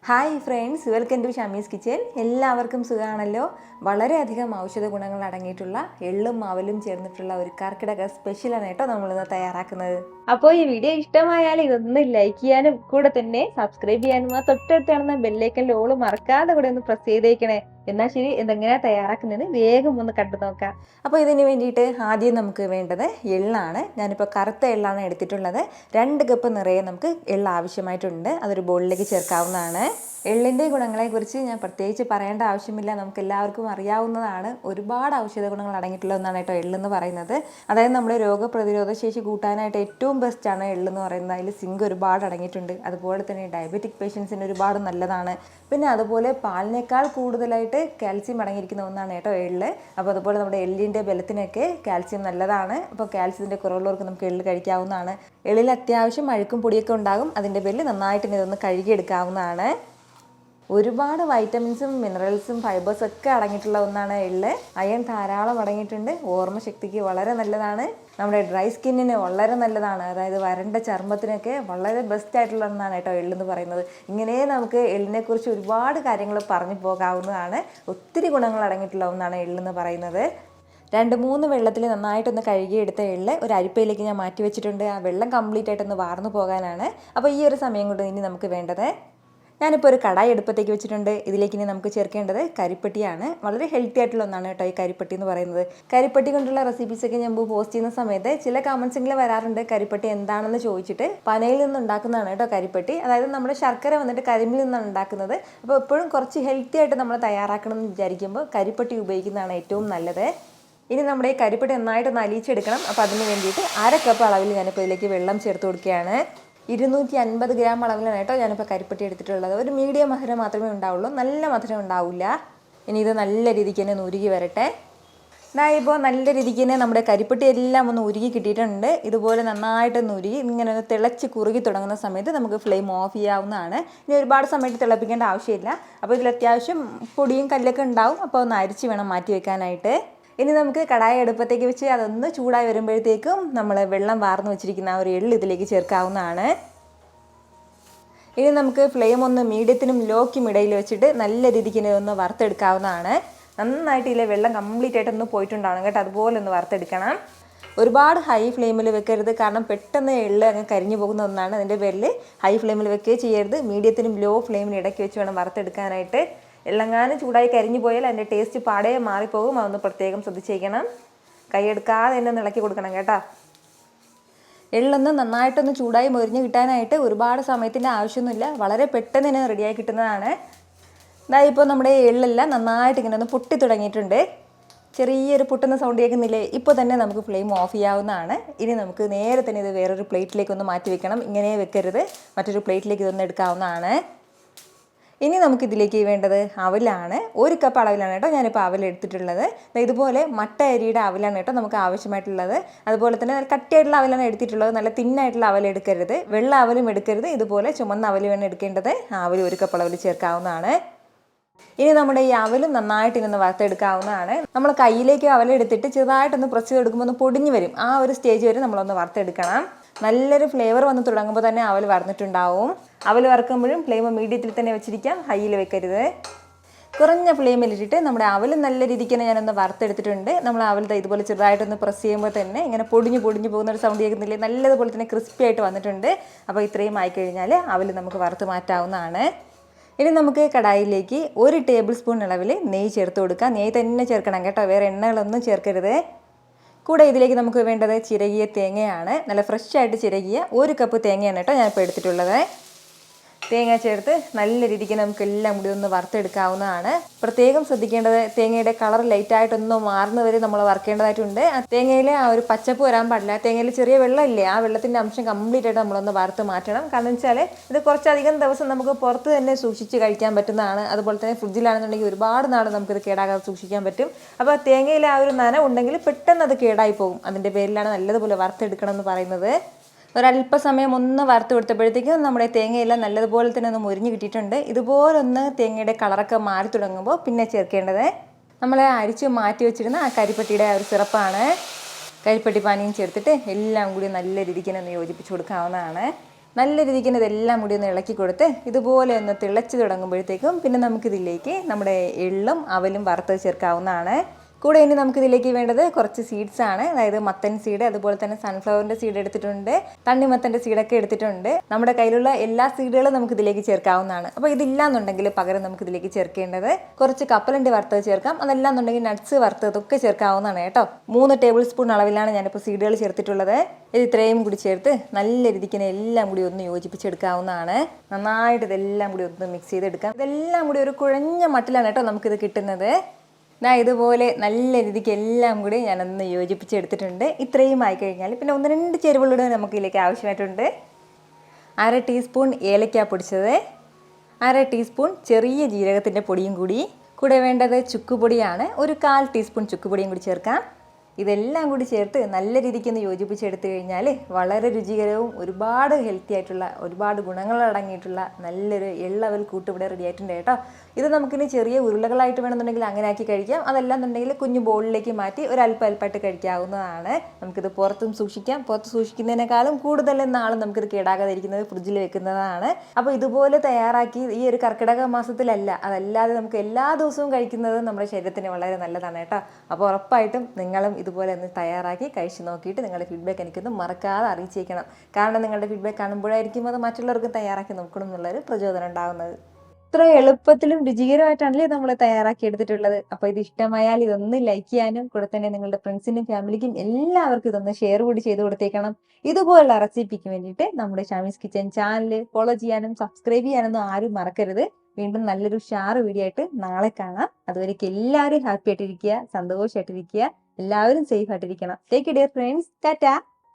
Hi friends, welcome to Shami's kitchen. എല്ലാവർക്കും സുഖമാണല്ലോ. വളരെയധികം ഔഷധ ഗുണങ്ങൾ അടങ്ങിയിട്ടുള്ള എള്ളും മാവലും ചേർന്നിട്ടുള്ള ഒരു കർക്കിടക സ്പെഷ്യലാണ് കേട്ടോ നമ്മളിന്ന് തയ്യാറാക്കുന്നത്. അപ്പോൾ ഈ വീഡിയോ ഇഷ്ടമായാൽ ഇതൊന്ന് ലൈക്ക് ചെയ്യാനും കൂടെ തന്നെ സബ്സ്ക്രൈബ് ചെയ്യാനും ആ തൊട്ടടുത്ത് കാണുന്ന ബെല്ലൈക്കനിൽ ഓൾ മറക്കാതെ കൂടെ ഒന്ന് പ്രസ് ചെയ്തേക്കണേ. എന്നാൽ ശരി, എന്തെങ്ങനെയാണ് തയ്യാറാക്കുന്നത് വേഗം ഒന്ന് കണ്ടു നോക്കാം. അപ്പോൾ ഇതിന് വേണ്ടിയിട്ട് ആദ്യം നമുക്ക് വേണ്ടത് എള്ളാണ്. ഞാനിപ്പോൾ കറുത്ത എള്ളാണ് എടുത്തിട്ടുള്ളത്. 2 കപ്പ് നിറയെ നമുക്ക് എള്ള ആവശ്യമായിട്ടുണ്ട്. അതൊരു ബോളിലേക്ക് ചേർക്കാവുന്നതാണ്. എള്ളിൻ്റെ ഗുണങ്ങളെക്കുറിച്ച് ഞാൻ പ്രത്യേകിച്ച് പറയേണ്ട ആവശ്യമില്ല, നമുക്ക് എല്ലാവർക്കും അറിയാവുന്നതാണ്. ഒരുപാട് ഔഷധ ഗുണങ്ങൾ അടങ്ങിയിട്ടുള്ള ഒന്നാണ് കേട്ടോ എള്ളെന്ന് പറയുന്നത്. അതായത് നമ്മുടെ രോഗപ്രതിരോധ ശേഷി കൂട്ടാനായിട്ട് ഏറ്റവും ബെസ്റ്റാണ് എള്ളെന്ന് പറയുന്നത്. അതിൽ സിങ്ക് ഒരുപാട് അടങ്ങിയിട്ടുണ്ട്. അതുപോലെ തന്നെ ഡയബറ്റിക് പേഷ്യൻസിന് ഒരുപാട് നല്ലതാണ്. പിന്നെ അതുപോലെ പാലിനേക്കാൾ കൂടുതലായിട്ട് കാൽസ്യം അടങ്ങിയിരിക്കുന്ന ഒന്നാണ് കേട്ടോ എള്ള്. അപ്പോൾ അതുപോലെ നമ്മുടെ എള്ളിൻ്റെ ബലത്തിനൊക്കെ കാൽസ്യം നല്ലതാണ്. അപ്പോൾ കാൽസ്യത്തിൻ്റെ കുറവുള്ളവർക്ക് നമുക്ക് എള്ള് കഴിക്കാവുന്നതാണ്. എള്ളിൽ അത്യാവശ്യം അഴുക്കും പൊടിയൊക്കെ ഉണ്ടാകും. അതിൻ്റെ പേരിൽ നന്നായിട്ട് ഇതൊന്ന് കഴുകിയെടുക്കാവുന്നതാണ്. ഒരുപാട് വൈറ്റമിൻസും മിനറൽസും ഫൈബേഴ്സും ഒക്കെ അടങ്ങിയിട്ടുള്ള ഒന്നാണ് എള്ള്. അയൺ ധാരാളം അടങ്ങിയിട്ടുണ്ട്. ഓർമ്മശക്തിക്ക് വളരെ നല്ലതാണ്. നമ്മുടെ ഡ്രൈ സ്കിന്നിന് വളരെ നല്ലതാണ്. അതായത് വരണ്ട ചർമ്മത്തിനൊക്കെ വളരെ ബെസ്റ്റ് ആയിട്ടുള്ള ഒന്നാണ് കേട്ടോ എള്ളെന്ന് പറയുന്നത്. ഇങ്ങനെ നമുക്ക് എള്ളിനെക്കുറിച്ച് ഒരുപാട് കാര്യങ്ങൾ പറഞ്ഞു പോകാവുന്നതാണ്. ഒത്തിരി ഗുണങ്ങൾ അടങ്ങിയിട്ടുള്ള ഒന്നാണ് എള്ളെന്ന് പറയുന്നത്. 2-3 വെള്ളത്തിൽ നന്നായിട്ടൊന്ന് കഴുകിയെടുത്ത എള്ള് ഒരു അരിപ്പയിലേക്ക് ഞാൻ മാറ്റി വെച്ചിട്ടുണ്ട്. ആ വെള്ളം കംപ്ലീറ്റ് ആയിട്ടൊന്ന് വാർന്നു പോകാനാണ്. അപ്പോൾ ഈ ഒരു സമയം കൊണ്ട് ഇനി നമുക്ക് വേണ്ടത്, ഞാനിപ്പോൾ ഒരു കടായി അടുപ്പത്തേക്ക് വെച്ചിട്ടുണ്ട്. ഇതിലേക്ക് ഇനി നമുക്ക് ചേർക്കേണ്ടത് കരിപ്പട്ടിയാണ്. വളരെ ഹെൽത്തി ആയിട്ടുള്ള ഒന്നാണ് കേട്ടോ ഈ കരിപ്പട്ടി എന്ന് പറയുന്നത്. കരിപ്പട്ടി കൊണ്ടുള്ള റെസിപ്പീസൊക്കെ ഞാൻ പോസ്റ്റ് ചെയ്യുന്ന സമയത്ത് ചില കമൻസിങ്ങിൽ വരാറുണ്ട് കരിപ്പട്ടി എന്താണെന്ന് ചോദിച്ചിട്ട്. പനയിൽ നിന്ന് ഉണ്ടാക്കുന്നതാണ് കേട്ടോ കരിപ്പട്ടി. അതായത് നമ്മുടെ ശർക്കര വന്നിട്ട് കരിമ്പിൽ നിന്നാണ് ഉണ്ടാക്കുന്നത്. അപ്പോൾ എപ്പോഴും കുറച്ച് ഹെൽത്തി ആയിട്ട് നമ്മൾ തയ്യാറാക്കണം എന്ന് വിചാരിക്കുമ്പോൾ കരിപ്പട്ടി ഉപയോഗിക്കുന്നതാണ് ഏറ്റവും നല്ലത്. ഇനി നമ്മുടെ ഈ കരിപ്പട്ടി നന്നായിട്ടൊന്ന് അലിയിച്ചെടുക്കണം. അപ്പോൾ അതിന് വേണ്ടിയിട്ട് 1/2 കപ്പ് അളവിൽ ഞാനിപ്പോൾ ഇതിലേക്ക് വെള്ളം ചേർത്ത് കൊടുക്കുകയാണ്. 250 ഗ്രാം അളവിലാണ് കേട്ടോ ഞാനിപ്പോൾ കരിപ്പട്ടി എടുത്തിട്ടുള്ളത്. ഒരു മീഡിയം മധുരം മാത്രമേ ഉണ്ടാവുള്ളൂ, നല്ല മധുരം ഉണ്ടാവില്ല. ഇനി ഇത് നല്ല രീതിക്ക് തന്നെ ഉരുകി വരട്ടെ. ഇപ്പോൾ നല്ല രീതിക്ക് തന്നെ നമ്മുടെ കരിപ്പട്ടി എല്ലാം ഒന്ന് ഉരുകി കിട്ടിയിട്ടുണ്ട്. ഇതുപോലെ നന്നായിട്ടൊന്ന് ഉരുകി ഇങ്ങനെ ഒന്ന് തിളച്ച് കുറുകി തുടങ്ങുന്ന സമയത്ത് നമുക്ക് ഫ്ലെയിം ഓഫ് ചെയ്യാവുന്നതാണ്. ഇനി ഒരുപാട് സമയത്ത് തിളപ്പിക്കേണ്ട ആവശ്യമില്ല. അപ്പോൾ ഇതിൽ അത്യാവശ്യം പൊടിയും കല്ലൊക്കെ ഉണ്ടാവും. അപ്പോൾ ഒന്ന് അരിച്ച് വേണം മാറ്റി വെക്കാനായിട്ട്. ഇനി നമുക്ക് കടായി അടുപ്പത്തേക്ക് വെച്ച് അതൊന്ന് ചൂടായി വരുമ്പോഴത്തേക്കും നമ്മൾ വെള്ളം വാർന്ന് വെച്ചിരിക്കുന്ന ആ ഒരു എള്ള് ഇതിലേക്ക് ചേർക്കാവുന്നതാണ്. ഇനി നമുക്ക് ഫ്ലെയിം ഒന്ന് മീഡിയത്തിനും ലോക്കും ഇടയിൽ വെച്ചിട്ട് നല്ല രീതിക്ക് ഒന്ന് വറുത്തെടുക്കാവുന്നതാണ്. നന്നായിട്ട് ഇതിലെ വെള്ളം കംപ്ലീറ്റ് ആയിട്ടൊന്ന് പോയിട്ടുണ്ടാവണം കേട്ടോ. അതുപോലെ ഒന്ന് വറുത്തെടുക്കണം. ഒരുപാട് ഹൈ ഫ്ലെയിമിൽ വെക്കരുത്, കാരണം പെട്ടെന്ന് എള്ള് അങ്ങ് കരിഞ്ഞു പോകുന്ന ഒന്നാണ്. അതിൻ്റെ പേരിൽ ഹൈ ഫ്ലെയിമിൽ വെക്കുകയും ചെയ്യരുത്. മീഡിയത്തിനും ലോ ഫ്ലെയിമിന് ഇടയ്ക്ക് വെച്ച് വേണം വറുത്തെടുക്കാനായിട്ട്. എള്ളങ്ങാനും ചൂടായി കരിഞ്ഞു പോയാൽ അതിൻ്റെ ടേസ്റ്റ് പാടേ മാറിപ്പോകും. അതൊന്ന് പ്രത്യേകം ശ്രദ്ധിച്ചേക്കണം. കൈയെടുക്കാതെ തന്നെ ഒന്ന് ഇളക്കി കൊടുക്കണം കേട്ടോ. എള്ളൊന്ന് നന്നായിട്ടൊന്ന് ചൂടായി മൊരിഞ്ഞ് കിട്ടാനായിട്ട് ഒരുപാട് സമയത്തിൻ്റെ ആവശ്യമൊന്നുമില്ല. വളരെ പെട്ടെന്ന് തന്നെ റെഡിയായി കിട്ടുന്നതാണ്. ഇപ്പോൾ നമ്മുടെ എള്ളെല്ലാം നന്നായിട്ട് ഇങ്ങനെ ഒന്ന് പൊട്ടി തുടങ്ങിയിട്ടുണ്ട്. ചെറിയൊരു പൊട്ടുന്ന സൗണ്ട് കേൾക്കുന്നില്ലേ? ഇപ്പോൾ തന്നെ നമുക്ക് ഫ്ലെയിം ഓഫ് ചെയ്യാവുന്നതാണ്. ഇനി നമുക്ക് നേരെ തന്നെ ഇത് വേറൊരു പ്ലേറ്റിലേക്കൊന്ന് മാറ്റി വെക്കണം. ഇങ്ങനെ വെക്കരുത്, മറ്റൊരു പ്ലേറ്റിലേക്ക് ഇതൊന്ന് എടുക്കാവുന്നതാണ്. ഇനി നമുക്കിതിലേക്ക് വേണ്ടത് അവലാണ്. 1 കപ്പ് അളവിലാണ് കേട്ടോ ഞാനിപ്പോൾ അവൽ എടുത്തിട്ടുള്ളത്. ഇതുപോലെ മട്ട അരിയുടെ അവലാണ് കേട്ടോ നമുക്ക് ആവശ്യമായിട്ടുള്ളത്. അതുപോലെ തന്നെ നല്ല കട്ടിയായിട്ടുള്ള അവലാണ് എടുത്തിട്ടുള്ളത്. നല്ല തിന്നായിട്ടുള്ള അവൽ എടുക്കരുത്, വെള്ള അവലും എടുക്കരുത്. ഇതുപോലെ ചുമന്ന അവൽ വേണം എടുക്കേണ്ടത്. അവൽ 1 കപ്പ് അളവിൽ ചേർക്കാവുന്നതാണ്. ഇനി നമ്മുടെ ഈ അവലും നന്നായിട്ട് ഇങ്ങനെ വറുത്തെടുക്കാവുന്നതാണ്. നമ്മൾ കയ്യിലേക്ക് അവലെടുത്തിട്ട് ചെറുതായിട്ടൊന്ന് പ്രസ് ചെയ്തെടുക്കുമ്പോൾ ഒന്ന് പൊടിഞ്ഞ് വരും. ആ ഒരു സ്റ്റേജ് വരെ നമ്മളൊന്ന് വറുത്തെടുക്കണം. നല്ലൊരു ഫ്ലേവർ വന്ന് തുടങ്ങുമ്പോൾ തന്നെ അവൽ വറുത്തിട്ടുണ്ടാവും. അവൽ വറുക്കുമ്പോഴും ഫ്ലെയിം മീഡിയത്തിൽ തന്നെ വെച്ചിരിക്കാം, ഹൈയിൽ വെക്കരുത്. കുറഞ്ഞ ഫ്ലെയിമിലിട്ടിട്ട് നമ്മുടെ അവൽ നല്ല രീതിക്ക് തന്നെ ഞാനൊന്ന് വറുത്തെടുത്തിട്ടുണ്ട്. നമ്മൾ അവൽ ഇതുപോലെ ചെറുതായിട്ടൊന്ന് പ്രസ് ചെയ്യുമ്പോൾ തന്നെ ഇങ്ങനെ പൊടിഞ്ഞ് പോകുന്ന ഒരു സൗണ്ട് കേൾക്കുന്നില്ലേ? നല്ലതുപോലെ തന്നെ ക്രിസ്പി ആയിട്ട് വന്നിട്ടുണ്ട്. അപ്പോൾ ഇത്രയും ആയിക്കഴിഞ്ഞാൽ അവൽ നമുക്ക് വറുത്ത് മാറ്റാവുന്നതാണ്. ഇനി നമുക്ക് കടായിലേക്ക് 1 ടേബിൾ സ്പൂൺ അളവിൽ നെയ്യ് ചേർത്ത് കൊടുക്കാം. നെയ്യ് തന്നെ ചേർക്കണം കേട്ടോ, വേറെ എണ്ണകളൊന്നും ചേർക്കരുത്. കൂടെ ഇതിലേക്ക് നമുക്ക് വേണ്ടത് ചിരകിയ തേങ്ങയാണ്. നല്ല ഫ്രഷ് ആയിട്ട് ചിരകിയ 1 കപ്പ് തേങ്ങയാണ് കേട്ടോ ഞാനിപ്പോൾ എടുത്തിട്ടുള്ളത്. തേങ്ങ ചേർത്ത് നല്ല രീതിക്ക് നമുക്ക് എല്ലാം കൂടി ഒന്ന് വറുത്തെടുക്കാവുന്നതാണ്. പ്രത്യേകം ശ്രദ്ധിക്കേണ്ടത് തേങ്ങയുടെ കളർ ലൈറ്റായിട്ടൊന്ന് മാറുന്ന വരെ നമ്മൾ വറുക്കേണ്ടതായിട്ടുണ്ട്. തേങ്ങയിൽ ആ ഒരു പച്ചപ്പ് വരാൻ പാടില്ല. തേങ്ങയിൽ ചെറിയ വെള്ളമില്ലേ, ആ വെള്ളത്തിൻ്റെ അംശം കംപ്ലീറ്റ് ആയിട്ട് നമ്മളൊന്ന് വറുത്ത് മാറ്റണം. കാരണം വെച്ചാൽ ഇത് കുറച്ചധികം ദിവസം നമുക്ക് പുറത്ത് തന്നെ സൂക്ഷിച്ച് കഴിക്കാൻ പറ്റുന്നതാണ്. അതുപോലെ തന്നെ ഫ്രിഡ്ജിലാണെന്നുണ്ടെങ്കിൽ ഒരുപാട് നാൾ നമുക്കിത് കേടാകാതെ സൂക്ഷിക്കാൻ പറ്റും. അപ്പോൾ തേങ്ങയിൽ ആ ഒരു നനവുണ്ടെങ്കിൽ പെട്ടെന്ന് അത് കേടായി പോകും. അതിൻ്റെ പേരിലാണ് നല്ലതുപോലെ വറുത്തെടുക്കണം എന്ന് പറയുന്നത്. ഒരല്പസമയം ഒന്ന് വറുത്ത് കൊടുത്തപ്പോഴത്തേക്കും നമ്മുടെ തേങ്ങയെല്ലാം നല്ലതുപോലെ തന്നെ ഒന്ന് മുരിഞ്ഞ് കിട്ടിയിട്ടുണ്ട്. ഇതുപോലൊന്ന് തേങ്ങയുടെ കളറൊക്കെ മാറി തുടങ്ങുമ്പോൾ പിന്നെ ചേർക്കേണ്ടത് നമ്മൾ അരിച്ച് മാറ്റി വെച്ചിരുന്ന ആ കരിപ്പട്ടിയുടെ ഒരു സിറപ്പാണ്. കരിപ്പട്ടി പാനിയും ചേർത്തിട്ട് എല്ലാം കൂടി നല്ല രീതിക്ക് ഒന്ന് യോജിപ്പിച്ച് കൊടുക്കാവുന്നതാണ്. നല്ല രീതിക്ക് തന്നെ ഇതെല്ലാം കൂടി ഒന്ന് ഇളക്കി കൊടുത്ത് ഇതുപോലെ ഒന്ന് തിളച്ച് തുടങ്ങുമ്പോഴത്തേക്കും പിന്നെ നമുക്കിതിലേക്ക് നമ്മുടെ എള്ളും അവലും വറുത്ത് ചേർക്കാവുന്നതാണ്. കൂടെ ഇനി നമുക്കിതിലേക്ക് വേണ്ടത് കുറച്ച് സീഡ്സ് ആണ്. അതായത് മത്തൻ സീഡ്, അതുപോലെ തന്നെ സൺഫ്ലവറിൻ്റെ സീഡ് എടുത്തിട്ടുണ്ട്, തണ്ണിമത്തൻ്റെ സീഡൊക്കെ എടുത്തിട്ടുണ്ട്. നമ്മുടെ കയ്യിലുള്ള എല്ലാ സീഡുകളും നമുക്കിതിലേക്ക് ചേർക്കാവുന്നതാണ്. അപ്പോൾ ഇതില്ലാന്നുണ്ടെങ്കിൽ പകരം നമുക്കിതിലേക്ക് ചേർക്കേണ്ടത് കുറച്ച് കപ്പലണ്ടി വറുത്തത് ചേർക്കാം. അതല്ലാന്നുണ്ടെങ്കിൽ നട്ട്സ് വറുത്തതൊക്കെ ചേർക്കാവുന്നതാണ് കേട്ടോ. 3 ടേബിൾ സ്പൂൺ അളവിലാണ് ഞാനിപ്പോൾ സീഡുകൾ ചേർത്തിട്ടുള്ളത്. ഇത് ഇത്രയും കൂടി ചേർത്ത് നല്ല രീതിക്ക് എല്ലാം കൂടി ഒന്ന് യോജിപ്പിച്ചെടുക്കാവുന്നതാണ്. നന്നായിട്ട് ഇതെല്ലാം കൂടി ഒന്ന് മിക്സ് ചെയ്തെടുക്കാം. ഇതെല്ലാം കൂടി ഒരു കുഴഞ്ഞ മട്ടിലാണ് കേട്ടോ നമുക്കിത് കിട്ടുന്നത്. ഇതുപോലെ നല്ല രീതിക്ക് എല്ലാം കൂടി ഞാനൊന്ന് യോജിപ്പിച്ചെടുത്തിട്ടുണ്ട്. ഇത്രയും ആയിക്കഴിഞ്ഞാൽ പിന്നെ 1-2 ചേരുവകളൂടെ നമുക്ക് ഇതിലേക്ക് ആവശ്യമായിട്ടുണ്ട്. 1/2 ടീസ്പൂൺ ഏലക്ക പൊടിച്ചത്, 1/2 ടീസ്പൂൺ ചെറിയ ജീരകത്തിൻ്റെ പൊടിയും കൂടെ വേണ്ടത് ചുക്കുപൊടിയാണ്. ഒരു 1/4 ടീസ്പൂൺ ചുക്കുപൊടിയും കൂടി ചേർക്കാം. ഇതെല്ലാം കൂടി ചേർത്ത് നല്ല രീതിക്ക് ഒന്ന് യോജിപ്പിച്ചെടുത്ത് കഴിഞ്ഞാൽ വളരെ രുചികരവും ഒരുപാട് ഹെൽത്തി ആയിട്ടുള്ള ഒരുപാട് ഗുണങ്ങൾ അടങ്ങിയിട്ടുള്ള നല്ലൊരു എള്ളവൽ കൂട്ട് ഇവിടെ റെഡി ആയിട്ടുണ്ട് കേട്ടോ. ഇത് നമുക്കിനി ചെറിയ ഉരുളകളായിട്ട് വേണമെന്നുണ്ടെങ്കിൽ അങ്ങനെ ആക്കി കഴിക്കാം. അതല്ലാന്നുണ്ടെങ്കിൽ കുഞ്ഞു ബോളിലേക്ക് മാറ്റി അല്പമായിട്ട് കഴിക്കാവുന്നതാണ്. നമുക്കിത് പുറത്തും സൂക്ഷിക്കാം. പുറത്ത് സൂക്ഷിക്കുന്നതിനേക്കാളും കൂടുതൽ നാളും നമുക്കിത് കേടാകാതിരിക്കുന്നത് ഫ്രിഡ്ജിൽ വെക്കുന്നതാണ്. അപ്പോൾ ഇതുപോലെ തയ്യാറാക്കി ഈ ഒരു കർക്കിടക മാസത്തിലല്ല, അതല്ലാതെ നമുക്ക് എല്ലാ ദിവസവും കഴിക്കുന്നത് നമ്മുടെ ശരീരത്തിന് വളരെ നല്ലതാണ് കേട്ടോ. അപ്പോൾ ഉറപ്പായിട്ടും നിങ്ങളും ഇതുപോലെ ഒന്ന് തയ്യാറാക്കി കഴിച്ച് നോക്കിയിട്ട് നിങ്ങളുടെ ഫീഡ്ബാക്ക് എനിക്കൊന്ന് മറക്കാതെ അറിയിച്ചേക്കണം. കാരണം നിങ്ങളുടെ ഫീഡ്ബാക്ക് കാണുമ്പോഴായിരിക്കും അത് മറ്റുള്ളവർക്ക് തയ്യാറാക്കി നോക്കണം എന്നുള്ളൊരു പ്രചോദനം ഉണ്ടാകുന്നത്. ഇത്ര എളുപ്പത്തിലും രുചികരമായിട്ടാണല്ലേ നമ്മൾ തയ്യാറാക്കി എടുത്തിട്ടുള്ളത്. അപ്പോൾ ഇത് ഇഷ്ടമായാൽ ഇതൊന്ന് ലൈക്ക് ചെയ്യാനും കൂടെ തന്നെ നിങ്ങളുടെ ഫ്രണ്ട്സിനും ഫാമിലിക്കും എല്ലാവർക്കും ഇതൊന്ന് ഷെയർ കൂടി ചെയ്ത് കൊടുത്തേക്കണം. ഇതുപോലുള്ള റെസിപ്പിക്ക് വേണ്ടിയിട്ട് നമ്മുടെ ഷാമീസ് കിച്ചൻ ചാനൽ ഫോളോ ചെയ്യാനും സബ്സ്ക്രൈബ് ചെയ്യാനൊന്നും ആരും മറക്കരുത്. വീണ്ടും നല്ലൊരു ഷാറ് വീഡിയോ ആയിട്ട് നാളെ കാണാം. അതുവരേക്കും എല്ലാവരും ഹാപ്പി ആയിട്ടിരിക്കുക, സന്തോഷമായിട്ടിരിക്കുക, എല്ലാവരും സേഫ് ആയിട്ടിരിക്കണം. Take care friends. ടാറ്റാ.